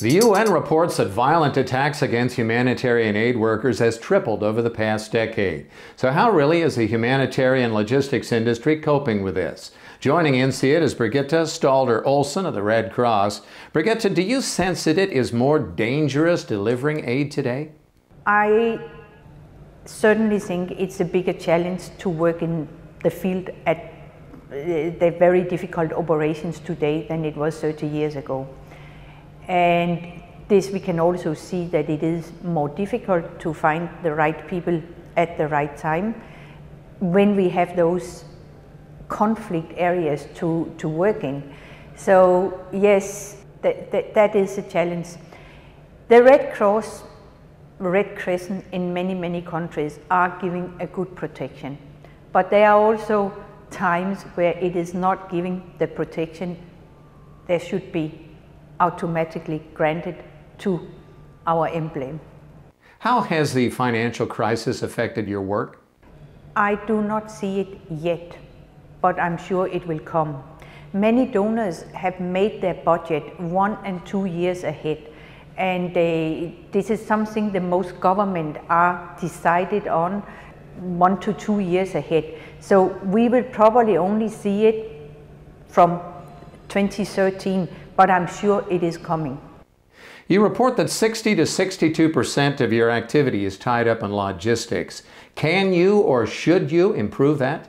The UN reports that violent attacks against humanitarian aid workers has tripled over the past decade. So how really is the humanitarian logistics industry coping with this? Joining INSEAD is Brigitte Stalder-Olsen of the Red Cross. Brigitte, do you sense that it is more dangerous delivering aid today? I certainly think it's a bigger challenge to work in the field at the very difficult operations today than it was 30 years ago. And this we can also see that it is more difficult to find the right people at the right time when we have those conflict areas to work in. So yes, that is a challenge. The Red Cross, Red Crescent in many countries are giving a good protection. But there are also times where it is not giving the protection there should be automatically granted to our emblem. How has the financial crisis affected your work? I do not see it yet, but I'm sure it will come. Many donors have made their budget 1 and 2 years ahead, and this is something the most governments are decided on 1 to 2 years ahead. So we will probably only see it from 2013, but I'm sure it is coming. You report that 60 to 62% of your activity is tied up in logistics. Can you or should you improve that?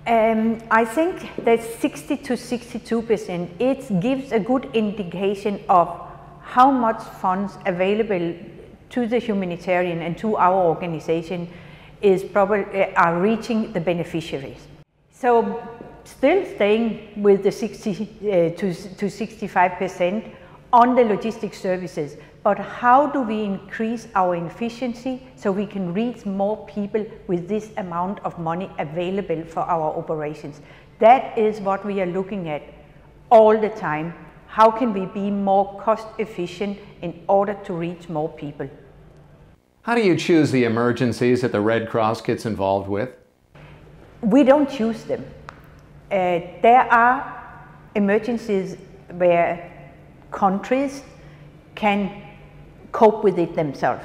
I think that 60 to 62%, it gives a good indication of how much funds available to the humanitarian and to our organization are reaching the beneficiaries. So still staying with the 60 to 65% on the logistics services, but how do we increase our efficiency so we can reach more people with this amount of money available for our operations? That is what we are looking at all the time. How can we be more cost efficient in order to reach more people? How do you choose the emergencies that the Red Cross gets involved with? We don't choose them. There are emergencies where countries can cope with it themselves.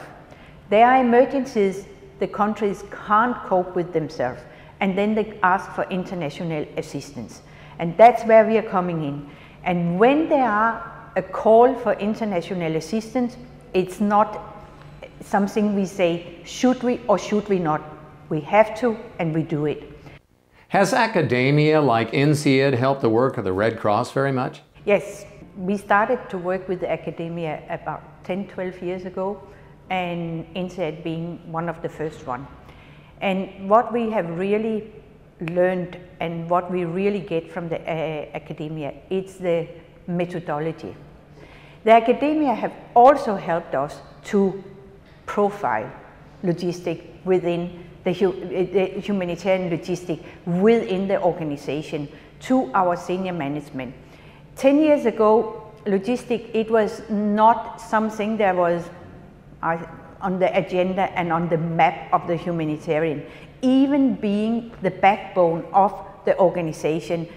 There are emergencies the countries can't cope with themselves, and then they ask for international assistance. And that's where we are coming in. And when there are a call for international assistance, it's not something we say, should we or should we not? We have to, and we do it. Has academia like INSEAD helped the work of the Red Cross very much? Yes, we started to work with academia about 10-12 years ago, and INSEAD being one of the first one. And what we have really learned and what we really get from the academia, it's the methodology. The academia have also helped us to profile logistics within the humanitarian logistics within the organization to our senior management. 10 years ago, logistics, it was not something that was on the agenda and on the map of the humanitarian, even being the backbone of the organization.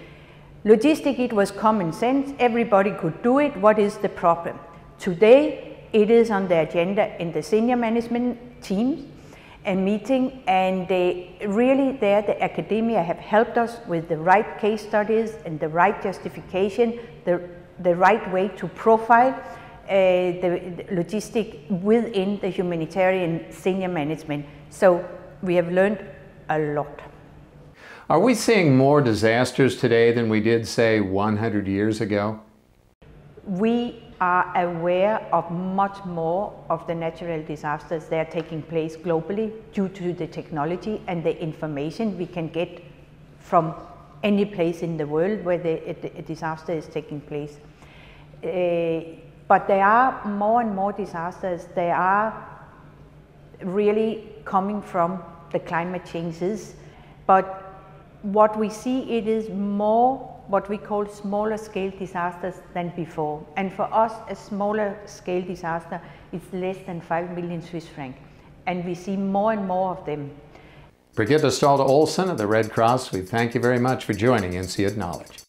Logistics, it was common sense, everybody could do it, what is the problem? Today, it is on the agenda in the senior management teams and meeting, and really there the academia have helped us with the right case studies and the right justification, the right way to profile the logistic within the humanitarian senior management. So we have learned a lot. Are we seeing more disasters today than we did, say, 100 years ago? We are aware of much more of the natural disasters that are taking place globally due to the technology and the information we can get from any place in the world where a disaster is taking place. But there are more and more disasters. They are really coming from the climate changes. But what we see, it is more what we call smaller scale disasters than before. And for us, a smaller scale disaster is less than 5 million Swiss francs. And we see more and more of them. Brigitte Stalder-Olsen of the Red Cross, we thank you very much for joining INSEAD Knowledge.